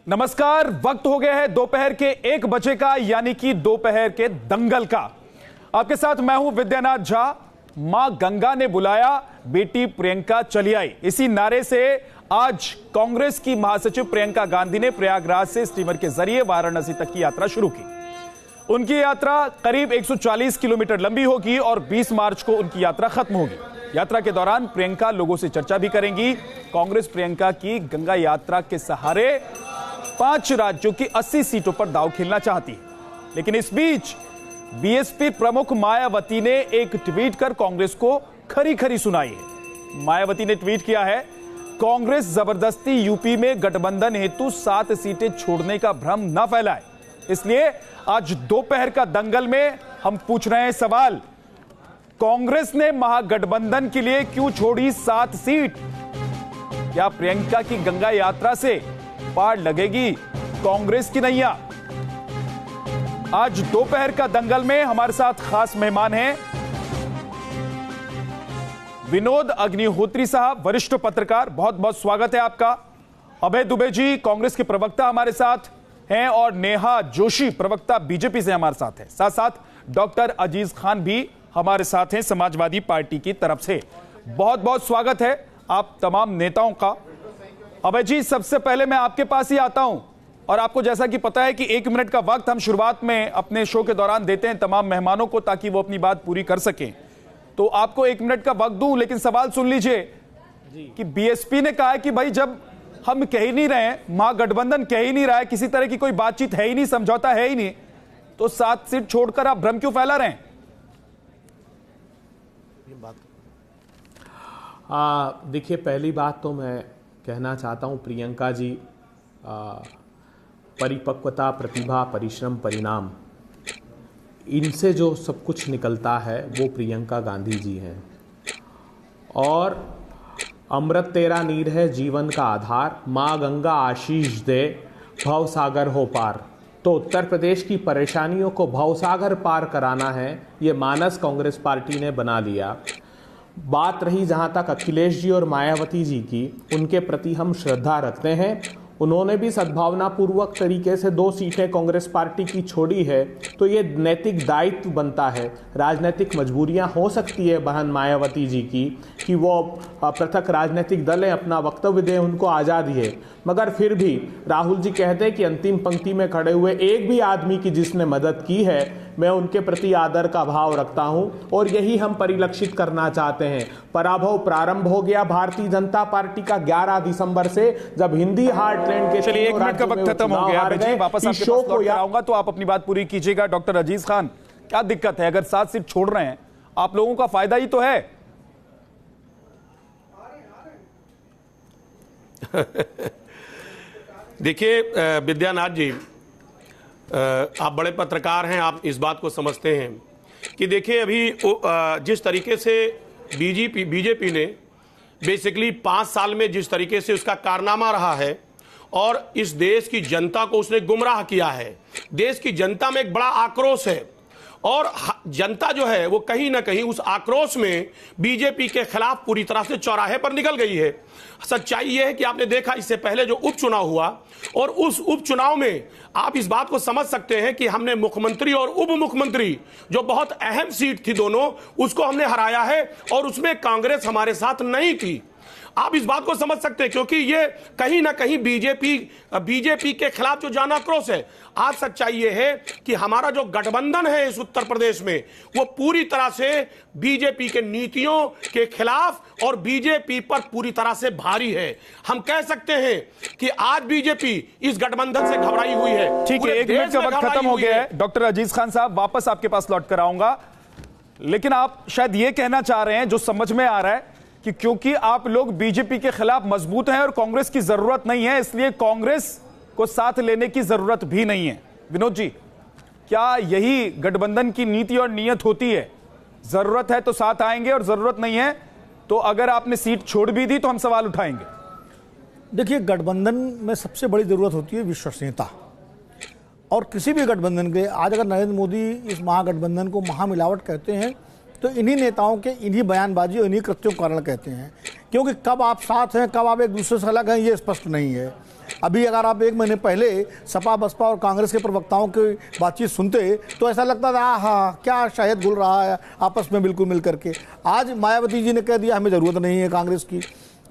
नमस्कार। वक्त हो गया है दोपहर के 1 बजे का, यानी कि दोपहर के दंगल का। आपके साथ मैं हूं विद्यानाथ झा। मां गंगा ने बुलाया, बेटी प्रियंका चली आई, इसी नारे से आज कांग्रेस की महासचिव प्रियंका गांधी ने प्रयागराज से स्टीमर के जरिए वाराणसी तक की यात्रा शुरू की। उनकी यात्रा करीब 140 किलोमीटर लंबी होगी और 20 मार्च को उनकी यात्रा खत्म होगी। यात्रा के दौरान प्रियंका लोगों से चर्चा भी करेंगी। कांग्रेस प्रियंका की गंगा यात्रा के सहारे 5 राज्यों की 80 सीटों पर दांव खेलना चाहती है। लेकिन इस बीच बीएसपी प्रमुख मायावती ने एक ट्वीट कर कांग्रेस को खरी खरी सुनाई है। मायावती ने ट्वीट किया है, कांग्रेस जबरदस्ती यूपी में गठबंधन हेतु 7 सीटें छोड़ने का भ्रम न फैलाए। इसलिए आज दोपहर का दंगल में हम पूछ रहे हैं सवाल, कांग्रेस ने महागठबंधन के लिए क्यों छोड़ी 7 सीट? क्या प्रियंका की गंगा यात्रा से पार लगेगी कांग्रेस की नैया? आज दोपहर का दंगल में हमारे साथ खास मेहमान हैं विनोद अग्निहोत्री साहब, वरिष्ठ पत्रकार, बहुत बहुत स्वागत है आपका। अभय दुबे जी कांग्रेस के प्रवक्ता हमारे साथ हैं और नेहा जोशी प्रवक्ता बीजेपी से हमारे साथ हैं। साथ साथ डॉक्टर अजीज खान भी हमारे साथ हैं समाजवादी पार्टी की तरफ से। बहुत बहुत स्वागत है आप तमाम नेताओं का। अभय जी, सबसे पहले मैं आपके पास ही आता हूं और आपको जैसा कि पता है कि 1 मिनट का वक्त हम शुरुआत में अपने शो के दौरान देते हैं तमाम मेहमानों को ताकि वो अपनी बात पूरी कर सकें। तो आपको 1 मिनट का वक्त दूं, लेकिन सवाल सुन लीजिए कि बीएसपी ने कहा है कि भाई जब हम कह ही नहीं रहे, महागठबंधन कह ही नहीं रहा है, किसी तरह की कोई बातचीत है ही नहीं, समझौता है ही नहीं, तो 7 सीट छोड़कर आप भ्रम क्यों फैला रहे हैं? देखिए, पहली बात तो मैं कहना चाहता हूं, प्रियंका जी परिपक्वता, प्रतिभा, परिश्रम, परिणाम, इनसे जो सब कुछ निकलता है वो प्रियंका गांधी जी हैं। और अमृत तेरा नीर है जीवन का आधार, माँ गंगा आशीष दे भव सागर हो पार। तो उत्तर प्रदेश की परेशानियों को भवसागर पार कराना है, ये मानस कांग्रेस पार्टी ने बना लिया। बात रही जहां तक अखिलेश जी और मायावती जी की, उनके प्रति हम श्रद्धा रखते हैं। उन्होंने भी सद्भावनापूर्वक तरीके से 2 सीटें कांग्रेस पार्टी की छोड़ी है, तो ये नैतिक दायित्व बनता है। राजनीतिक मजबूरियां हो सकती है बहन मायावती जी की कि वो पृथक राजनीतिक दल है, अपना वक्तव्य दें, उनको आज़ादी है, मगर फिर भी राहुल जी कहते हैं कि अंतिम पंक्ति में खड़े हुए एक भी आदमी की जिसने मदद की है, मैं उनके प्रति आदर का भाव रखता हूं और यही हम परिलक्षित करना चाहते हैं। पराभव प्रारंभ हो गया भारतीय जनता पार्टी का 11 दिसंबर से, जब हिंदी हार्टलैंड के चलिए 1 मिनट का वक्त खत्म हो गया। वापस आपके पास लौट कर आऊंगा तो आप अपनी बात पूरी कीजिएगा। डॉक्टर अजीज खान, क्या दिक्कत है? अगर 7 सीट छोड़ रहे हैं, आप लोगों का फायदा ही तो है। देखिए विद्यानाथ जी, आप बड़े पत्रकार हैं, आप इस बात को समझते हैं कि देखिए अभी जिस तरीके से बीजेपी ने बेसिकली 5 साल में जिस तरीके से उसका कारनामा रहा है और इस देश की जनता को उसने गुमराह किया है, देश की जनता में एक बड़ा आक्रोश है और जनता जो है वो कहीं ना कहीं उस आक्रोश में बीजेपी के खिलाफ पूरी तरह से चौराहे पर निकल गई है। सच्चाई यह है कि आपने देखा इससे पहले जो उपचुनाव हुआ और उस उपचुनाव में आप इस बात को समझ सकते हैं कि हमने मुख्यमंत्री और उप मुख्यमंत्री, जो बहुत अहम सीट थी दोनों, उसको हमने हराया है और उसमें कांग्रेस हमारे साथ नहीं थी। आप इस बात को समझ सकते हैं क्योंकि ये कहीं ना कहीं बीजेपी के खिलाफ जो जान आक्रोश है। आज सच्चाई ये है कि हमारा जो गठबंधन है इस उत्तर प्रदेश में, वो पूरी तरह से बीजेपी के नीतियों के खिलाफ और बीजेपी पर पूरी तरह से भारी है। हम कह सकते हैं कि आज बीजेपी इस गठबंधन से घबराई हुई है। ठीक है, 1 मिनट का वक्त खत्म हो गया है। डॉक्टर अजीज खान साहब, वापस आपके पास लौट कर आऊंगा, लेकिन आप शायद ये कहना चाह रहे हैं, जो समझ में आ रहा है, कि क्योंकि आप लोग बीजेपी के खिलाफ मजबूत हैं और कांग्रेस की जरूरत नहीं है, इसलिए कांग्रेस को साथ लेने की जरूरत भी नहीं है। विनोद जी, क्या यही गठबंधन की नीति और नीयत होती है? जरूरत है तो साथ आएंगे और जरूरत नहीं है तो अगर आपने सीट छोड़ भी दी तो हम सवाल उठाएंगे। देखिए, गठबंधन में सबसे बड़ी जरूरत होती है विश्वसनीयता। और किसी भी गठबंधन के, आज अगर नरेंद्र मोदी इस महागठबंधन को महामिलावट कहते हैं तो इन्हीं नेताओं के इन्हीं बयानबाजी और इन्हीं कृत्यों के कारण कहते हैं, क्योंकि कब आप साथ हैं, कब आप एक दूसरे से अलग हैं, ये स्पष्ट नहीं है। अभी अगर आप 1 महीने पहले सपा बसपा और कांग्रेस के प्रवक्ताओं की बातचीत सुनते तो ऐसा लगता था हाँ क्या शायद घुल रहा है आपस में बिल्कुल मिल करके। आज मायावती जी ने कह दिया हमें ज़रूरत नहीं है कांग्रेस की।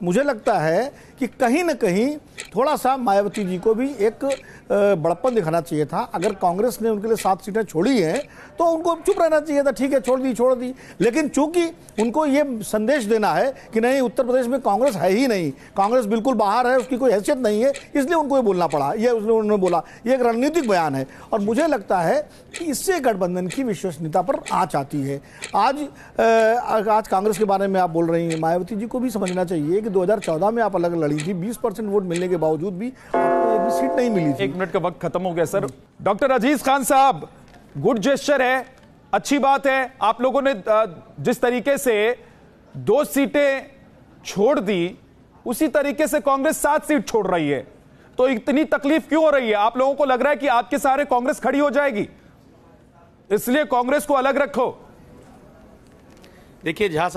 मुझे लगता है कि कहीं न कहीं थोड़ा सा मायावती जी को भी एक बड़प्पन दिखाना चाहिए था। अगर कांग्रेस ने उनके लिए 7 सीटें छोड़ी हैं तो उनको चुप रहना चाहिए था, ठीक है छोड़ दी। लेकिन चूंकि उनको ये संदेश देना है कि नहीं उत्तर प्रदेश में कांग्रेस है ही नहीं, कांग्रेस बिल्कुल बाहर है, उसकी कोई हैसियत नहीं है, इसलिए उनको ये बोलना पड़ा। ये उन्होंने बोला, ये एक रणनीतिक बयान है और मुझे लगता है कि इससे गठबंधन की विश्वसनीयता पर आंच आती है। आज कांग्रेस के बारे में आप बोल रही हैं, मायावती जी को भी समझना चाहिए कि 2014 में आप अलग लड़ी थी, 20% वोट मिलने के बावजूद भी आपको एक भी सीट नहीं मिली थी। 1 मिनट का वक्त खत्म हो गया सर। डॉक्टर अजीज खान साहब, गुड जेस्चर है, अच्छी बात है। आप लोगों ने जिस तरीके से 2 सीटें छोड़ दी उसी तरीके से कांग्रेस 7 सीट छोड़ रही है, तो इतनी तकलीफ क्यों हो रही है? आप लोगों को लग रहा है कि आपके सहारे कांग्रेस खड़ी हो जाएगी, इसलिए कांग्रेस को अलग रखो? देखिए झा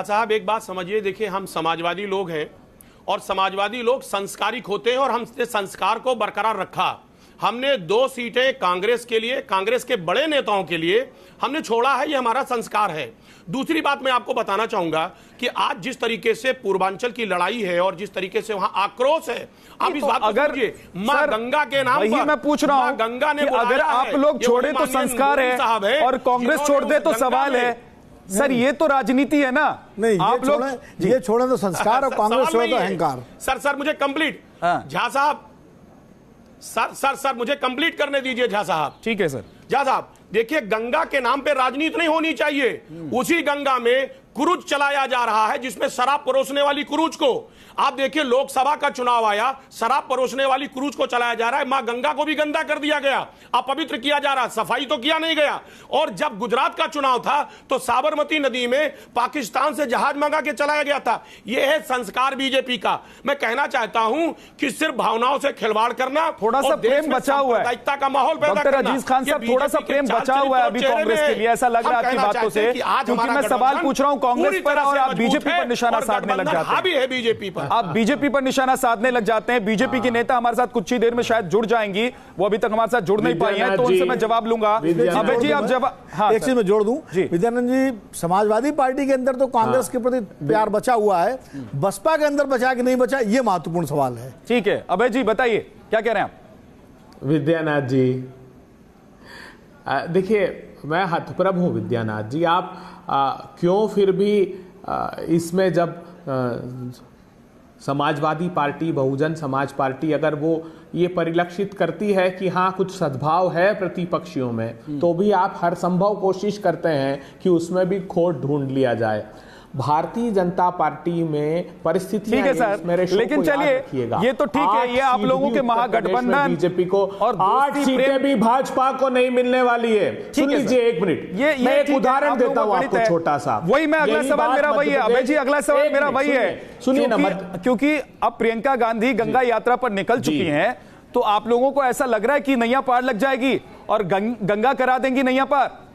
साहब एक बात समझिए, देखिए हम समाजवादी लोग हैं और समाजवादी लोग संस्कारिक होते हैं और हमने संस्कार को बरकरार रखा। हमने 2 सीटें कांग्रेस के लिए, कांग्रेस के बड़े नेताओं के लिए हमने छोड़ा है, ये हमारा संस्कार है। दूसरी बात मैं आपको बताना चाहूंगा कि आज जिस तरीके से पूर्वांचल की लड़ाई है और जिस तरीके से वहां आक्रोश है, आप इस बात को समझिए, मां गंगा के नाम पर मैं पूछ रहा हूं, गंगा ने अगर आप लोग छोड़े तो संस्कार है और कांग्रेस छोड़ दे तो सवाल है। सर ये तो राजनीति है ना। नहीं, आप लोग ये छोड़े तो संस्कार और कांग्रेस छोड़े तो अहंकार। सर मुझे कंप्लीट, झा साहब सर मुझे कंप्लीट करने दीजिए झा साहब। ठीक है सर। झा साहब देखिए, गंगा के नाम पे राजनीति नहीं होनी चाहिए। उसी गंगा में क्रूज चलाया जा रहा है जिसमें शराब परोसने वाली क्रूज को, आप देखिए लोकसभा का चुनाव आया, शराब परोसने वाली क्रूज को चलाया जा रहा है। मां गंगा को भी गंदा कर दिया गया, अपवित्र किया जा रहा है, सफाई तो किया नहीं गया। और जब गुजरात का चुनाव था तो साबरमती नदी में पाकिस्तान से जहाज मंगा के चलाया गया था। यह है संस्कार बीजेपी का। मैं कहना चाहता हूं कि सिर्फ भावनाओं से खिलवाड़ करना, थोड़ा सा प्रेम बचा हुआ है, का माहौल पैदा करना। डॉक्टर अजीज खान साहब थोड़ा सा प्रेम बचा हुआ है अभी कांग्रेस के लिए, ऐसा लग रहा है आपकी बातों से, क्योंकि मैं सवाल पूछ रहा हूं कांग्रेस पर और आप बीजेपी पर निशाना साधने लग जाते हैं। बीजेपी पर आप बीजेपी पर निशाना साधने लग जाते हैं। बीजेपी की नेता हमारे साथ कुछ ही देर में शायद जुड़ जाएंगी, वो अभी तक हमारे साथ जुड़ नहीं पाई हैं, तो उनसे मैं जवाब लूंगा। अबे जी आप जवाब, हाँ एक चीज में जोड़ दूं, विद्यानंद जी, समाजवादी पार्टी के अंदर तो कांग्रेस के प्रति प्यार बचा हुआ है, बसपा के अंदर बचा कि नहीं बचा, ये महत्वपूर्ण सवाल है। ठीक है अबे जी बताइए क्या कह रहे हैं आप? विद्यानाथ जी देखिए, मैं हतप्रभ हूं विद्यानाथ जी, आप क्यों फिर भी इसमें जब समाजवादी पार्टी, बहुजन समाज पार्टी अगर वो ये परिलक्षित करती है कि हाँ कुछ सद्भाव है प्रतिपक्षियों में, तो भी आप हर संभव कोशिश करते हैं कि उसमें भी खोट ढूंढ लिया जाए। भारतीय जनता पार्टी में परिस्थितियां, ठीक है सर, लेकिन चलिए ये तो ठीक है, ये आप लोगों के महागठबंधन बीजेपी को और 8 सीटें भी भाजपा को नहीं मिलने वाली है। सुन लीजिए 1 मिनट, मैं एक उदाहरण देता हूं आपको छोटा सा। वही मैं अगला सवाल मेरा वही है अभय जी, अगला सवाल मेरा वही है। सुनिए ना, क्योंकि अब प्रियंका गांधी गंगा यात्रा पर निकल चुकी हैं, तो आप लोगों को ऐसा लग रहा है कि नैया पार लग जाएगी और गंगा करा देंगी नैया पार?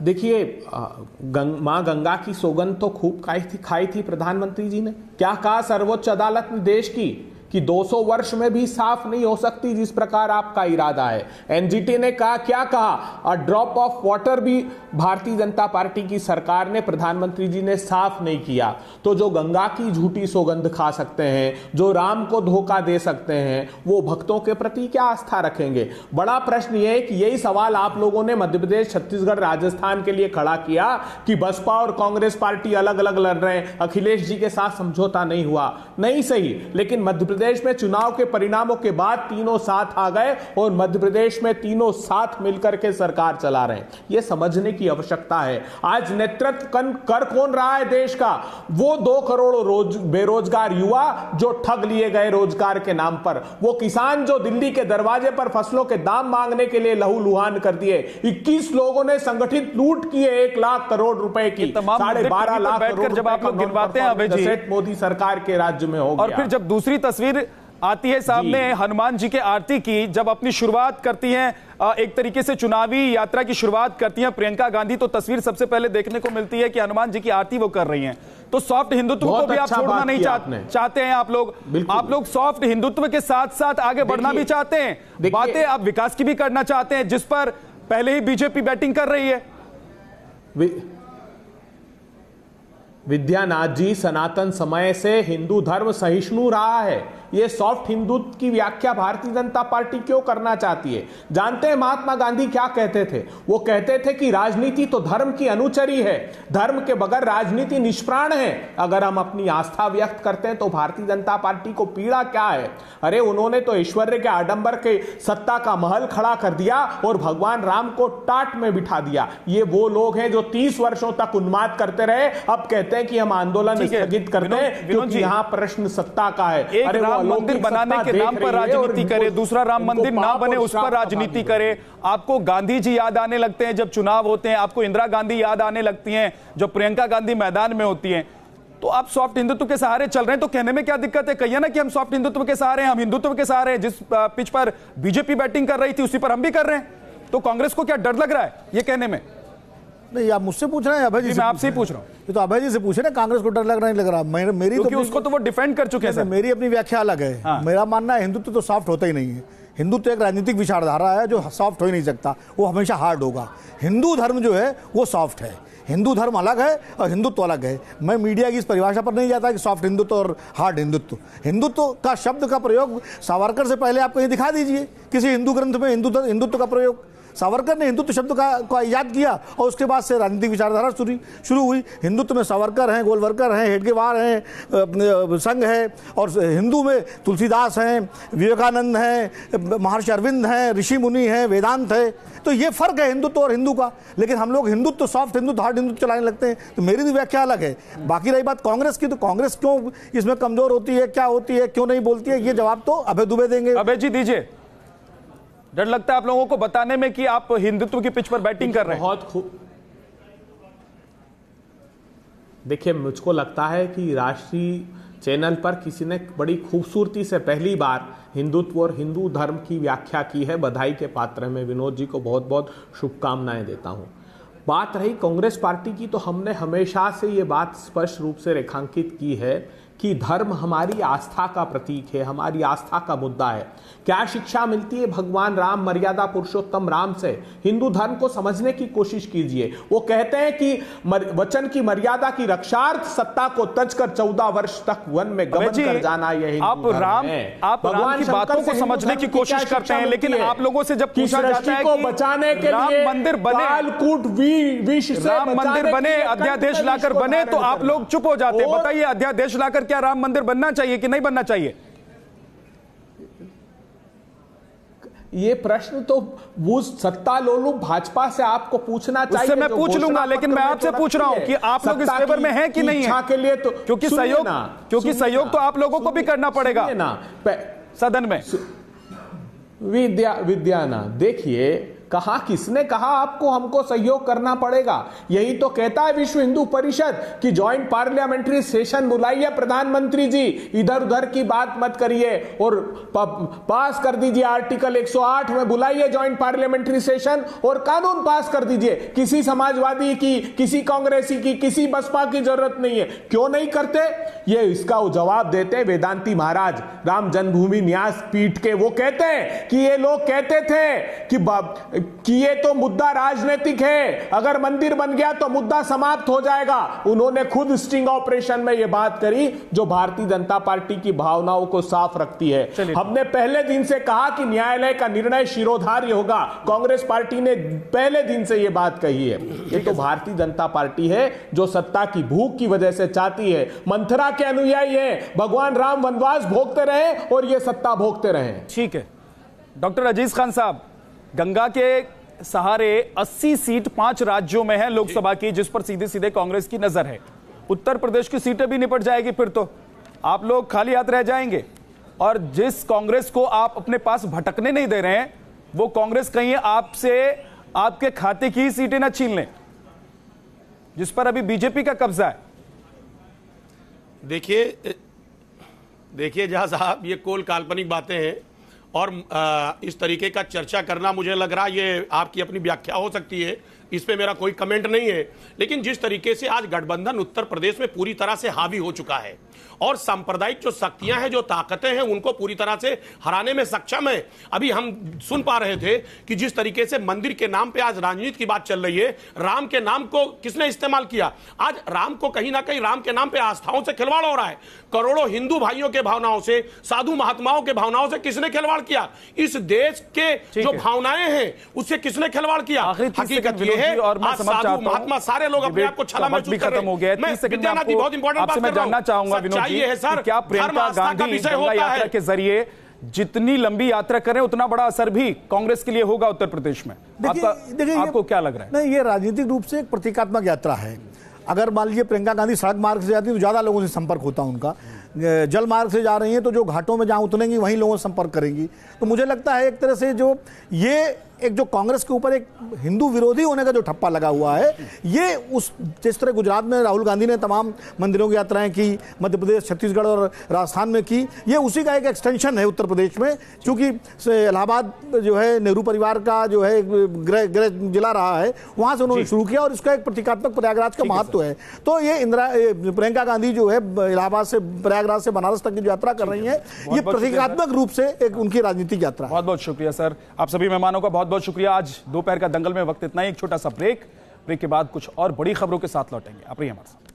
देखिए, मां गंगा की सौगंध तो खूब खाई थी प्रधानमंत्री जी ने। क्या कहा सर्वोच्च अदालत ने देश की कि 200 वर्ष में भी साफ नहीं हो सकती जिस प्रकार आपका इरादा है। एनजीटी ने कहा, क्या कहा, अ ड्रॉप ऑफ वाटर भी भारतीय जनता पार्टी की सरकार ने, प्रधानमंत्री जी ने साफ नहीं किया। तो जो गंगा की झूठी सौगंध खा सकते हैं, जो राम को धोखा दे सकते हैं, वो भक्तों के प्रति क्या आस्था रखेंगे? बड़ा प्रश्न ये है कि यही सवाल आप लोगों ने मध्य प्रदेश, छत्तीसगढ़, राजस्थान के लिए खड़ा किया कि बसपा और कांग्रेस पार्टी अलग अलग लड़ रहे हैं, अखिलेश जी के साथ समझौता नहीं हुआ। नहीं सही, लेकिन मध्य प्रदेश में चुनाव के परिणामों के बाद तीनों साथ आ गए और मध्य प्रदेश में तीनों साथ मिलकर के सरकार चला रहे हैं। यह समझने की आवश्यकता है। आज नेतृत्व कर कौन रहा है देश का? वो 2 करोड़ बेरोजगार युवा जो ठग लिए गए रोजगार के नाम पर, वो किसान जो दिल्ली के दरवाजे पर फसलों के दाम मांगने के लिए लहूलुहान कर दिए, 21 लोगों ने संगठित लूट किए 1 लाख करोड़ रुपए की, 12.5 लाख करोड़ जब आप लोग गिनवाते हैं अभय जी, मोदी सरकार के राज्य में हो गया। और फिर जब दूसरी तस्वीर आती है सामने हनुमान जी के आरती की, जब अपनी शुरुआत करती हैं एक तरीके से चुनावी यात्रा की शुरुआत करती हैं प्रियंका गांधी, तो तस्वीर सबसे पहले देखने को मिलती है कि हनुमान जी की आरती वो कर रही हैं। तो सॉफ्ट हिंदुत्व को भी आप छोड़ना नहीं चाहते हैं आप लोग सॉफ्ट हिंदुत्व के साथ साथ आगे बढ़ना भी चाहते हैं, बातें आप विकास की भी करना चाहते हैं, जिस पर पहले ही बीजेपी बैटिंग कर रही है। विद्यानाथ जी, सनातन समय से हिंदू धर्म सहिष्णु रहा है। ये सॉफ्ट हिंदुत्व की व्याख्या भारतीय जनता पार्टी क्यों करना चाहती है? जानते हैं महात्मा गांधी क्या कहते थे? वो कहते थे कि राजनीति तो धर्म की अनुचरी है, धर्म के बगैर राजनीति निष्प्राण है। अगर हम अपनी आस्था व्यक्त करते हैं तो भारतीय जनता पार्टी को पीड़ा क्या है? अरे उन्होंने तो ऐश्वर्य के आडंबर के सत्ता का महल खड़ा कर दिया और भगवान राम को टाट में बिठा दिया। ये वो लोग हैं जो 30 वर्षों तक उन्माद करते रहे, अब कहते हैं कि हम आंदोलन स्थगित करते हैं क्योंकि यहां प्रश्न सत्ता का है। अरे राम मंदिर बनाने के नाम पर राजनीति करे, दूसरा राम मंदिर ना बने उस पर राजनीति करे। आपको गांधी जी याद आने लगते हैं जब चुनाव होते हैं, आपको इंदिरा गांधी याद आने लगती हैं जब प्रियंका गांधी मैदान में होती हैं। तो आप सॉफ्ट हिंदुत्व के सहारे चल रहे हैं, तो कहने में क्या दिक्कत है? कहिए ना कि हम सॉफ्ट हिंदुत्व के सहारे हैं, हम हिंदुत्व के सहारे हैं। जिस पिच पर बीजेपी बैटिंग कर रही थी उसी पर हम भी कर रहे हैं। तो कांग्रेस को क्या डर लग रहा है ये कहने में? नहीं, आप मुझसे पूछ रहे हैं, अभय जी मैं आपसे ही पूछ रहा हूं। ये तो अभय जी से पूछे ना, कांग्रेस को डर लग रहा नहीं लग रहा। मेरी तो उसको तो वो डिफेंड कर चुके हैं। मेरी अपनी व्याख्या अलग है। हाँ। मेरा मानना है हिंदुत्व तो सॉफ्ट होता ही नहीं है। हिंदुत्व एक राजनीतिक विचारधारा है जो सॉफ्ट हो ही नहीं सकता, वो हमेशा हार्ड होगा। हिंदू धर्म जो है वो सॉफ्ट है, हिंदू धर्म अलग है और हिंदुत्व अलग है। मैं मीडिया की इस परिभाषा पर नहीं जाता कि सॉफ्ट हिंदुत्व और हार्ड हिंदुत्व। हिंदुत्व का शब्द का प्रयोग सावरकर से पहले आप कहीं दिखा दीजिए किसी हिंदू ग्रंथ में हिंदुत्व का प्रयोग। सावरकर ने हिंदुत्व शब्द का इजाद किया और उसके बाद से राजनीतिक विचारधारा शुरू हुई। हिंदुत्व में सावरकर हैं, गोलवरकर हैं, हेडगेवार हैं, संघ है, और हिंदू में तुलसीदास हैं, विवेकानंद हैं, महर्षि अरविंद हैं, ऋषि मुनि हैं, वेदांत है। तो ये फर्क है हिंदुत्व और हिंदू का। लेकिन हम लोग हिंदुत्व सॉफ्ट हिंदुत्व हार्ड हिंदुत्व चलाने लगते हैं, तो मेरी तो व्याख्या अलग है। बाकी रही बात कांग्रेस की, तो कांग्रेस क्यों इसमें कमजोर होती है, क्या होती है, क्यों नहीं बोलती है, ये जवाब तो अभय दुबे देंगे। अभय जी दीजिए। डर लगता है आप लोगों को बताने में कि आप हिंदुत्व की पिच पर बैटिंग कर रहे हैं? बहुत खूब। देखिए, मुझको लगता है कि राष्ट्रीय चैनल पर किसी ने बड़ी खूबसूरती से पहली बार हिंदुत्व और हिंदू धर्म की व्याख्या की है। बधाई के पात्र हैं। मैं विनोद जी को बहुत बहुत शुभकामनाएं देता हूं। बात रही कांग्रेस पार्टी की, तो हमने हमेशा से ये बात स्पष्ट रूप से रेखांकित की है कि धर्म हमारी आस्था का प्रतीक है, हमारी आस्था का मुद्दा है। क्या शिक्षा मिलती है भगवान राम, मर्यादा पुरुषोत्तम राम से? हिंदू धर्म को समझने की कोशिश कीजिए। वो कहते हैं कि वचन की मर्यादा की रक्षार्थ सत्ता को तजकर 14 वर्ष तक वन में गमन कर जाना, यह आप राम की बातों को समझने की कोशिश करते हैं, लेकिन आप लोगों से जब पूछा जाता है कि बचाने के राम लिए मंदिर बने, कालकूट विष से राम मंदिर बने, अध्यादेश लाकर बने, तो आप लोग चुप हो जाते हैं। बताइए, अध्यादेश लाकर क्या राम मंदिर बनना चाहिए कि नहीं बनना चाहिए? ये प्रश्न तो वो सत्ता लोलुप भाजपा से आपको पूछना चाहिए। उससे मैं पूछ लूंगा, लेकिन मैं आपसे पूछ रहा हूं कि आप लोग इस फेवर में हैं कि नहीं है? के लिए तो क्योंकि सहयोग तो आप लोगों को भी करना पड़ेगा ना सदन में। विद्याना, देखिए, कहा किसने कहा आपको हमको सहयोग करना पड़ेगा? यही तो कहता है विश्व हिंदू परिषद कि ज्वाइंट पार्लियामेंट्री सेशन बुलाइए प्रधानमंत्री जी, इधर उधर की बात मत करिए और पास कर दीजिए आर्टिकल 108 में, बुलाइए ज्वाइंट पार्लियामेंट्री सेशन और कानून पास कर दीजिए। किसी समाजवादी की, किसी कांग्रेसी की, किसी बसपा की जरूरत नहीं है। क्यों नहीं करते? ये इसका जवाब देते वेदांती महाराज राम जन्मभूमि न्यास पीठ के। वो कहते हैं कि ये लोग कहते थे कि ये तो मुद्दा राजनीतिक है, अगर मंदिर बन गया तो मुद्दा समाप्त हो जाएगा। उन्होंने खुद स्टिंग ऑपरेशन में ये बात करी जो भारतीय जनता पार्टी की भावनाओं को साफ रखती है। हमने पहले दिन से कहा कि न्यायालय का निर्णय शिरोधार्य होगा। कांग्रेस पार्टी ने पहले दिन से ये बात कही है। ये तो भारतीय जनता पार्टी है जो सत्ता की भूख की वजह से चाहती है। मंथरा के अनुयायी है, भगवान राम वनवास भोगते रहे और ये सत्ता भोगते रहे। ठीक है डॉक्टर अजीज खान साहब, गंगा के सहारे 80 सीट 5 राज्यों में है लोकसभा की, जिस पर सीधे सीधे कांग्रेस की नजर है। उत्तर प्रदेश की सीटें भी निपट जाएगी, फिर तो आप लोग खाली हाथ रह जाएंगे। और जिस कांग्रेस को आप अपने पास भटकने नहीं दे रहे हैं, वो कांग्रेस कहीं आपसे आपके खाते की ही सीटें ना छीन लें, जिस पर अभी बीजेपी का कब्जा है। देखिए जहाँ साहब, ये कोल काल्पनिक बातें हैं और इस तरीके का चर्चा करना, मुझे लग रहा है ये आपकी अपनी व्याख्या हो सकती है, इस पे मेरा कोई कमेंट नहीं है। लेकिन जिस तरीके से आज गठबंधन उत्तर प्रदेश में पूरी तरह से हावी हो चुका है और सांप्रदायिक जो शक्तियां हैं, जो ताकतें हैं, उनको पूरी तरह से हराने में सक्षम है। अभी हम सुन पा रहे थे कि जिस तरीके से मंदिर के नाम पे आज राजनीति की बात चल रही है, राम के नाम को किसने इस्तेमाल किया? आज राम को कहीं ना कहीं राम के नाम पे आस्थाओं से खिलवाड़ हो रहा है। करोड़ों हिंदू भाइयों के भावनाओं से, साधु महात्माओं के भावनाओं से किसने खिलवाड़ किया? इस देश के जो भावनाएं हैं उससे किसने खिलवाड़ किया? हकीकत ये है, आज साधु महात्मा सारे लोग अपने आप को छला महसूस कर रहे हैं। मैं विद्यानाथ जी बहुत इंपॉर्टेंट बात कर रहा हूं, जानना चाहूंगा विनोद जी, है सर, क्या प्रियंका गांधी गंगा यात्रा के जरिए जितनी लंबी यात्रा करें उतना बड़ा असर भी कांग्रेस के लिए होगा उत्तर प्रदेश में? आपको क्या लग रहा है? नहीं, ये राजनीतिक रूप से एक प्रतीकात्मक यात्रा है। अगर मान लीजिए प्रियंका गांधी सड़क मार्ग से जाती है तो ज्यादा लोगों से संपर्क होता उनका, जल मार्ग से जा रही हैं तो जो घाटों में जहां उतरेंगी वहीं लोगों से संपर्क करेंगी। तो मुझे लगता है एक तरह से जो ये एक जो कांग्रेस के ऊपर एक हिंदू विरोधी होने का जो ठप्पा लगा हुआ है, ये उस जिस तरह गुजरात में राहुल गांधी ने तमाम मंदिरों की यात्राएं की, मध्य प्रदेश, छत्तीसगढ़ और राजस्थान में की, ये उसी का एक एक्सटेंशन है उत्तर प्रदेश में। क्योंकि इलाहाबाद जो है नेहरू परिवार का जो है गृह जिला रहा है, वहां से उन्होंने शुरू किया और इसका एक प्रतीकात्मक प्रयागराज का महत्व है। तो ये प्रियंका गांधी जो है इलाहाबाद से प्रयागराज से बनारस तक की जो यात्रा कर रही है, ये प्रतीकात्मक रूप से एक उनकी राजनीतिक यात्रा है। बहुत बहुत शुक्रिया सर, आप सभी मेहमानों का बहुत बहुत शुक्रिया। आज दोपहर का दंगल में वक्त इतना ही, एक छोटा सा ब्रेक के बाद कुछ और बड़ी खबरों के साथ लौटेंगे। आप रहिए हमारे साथ।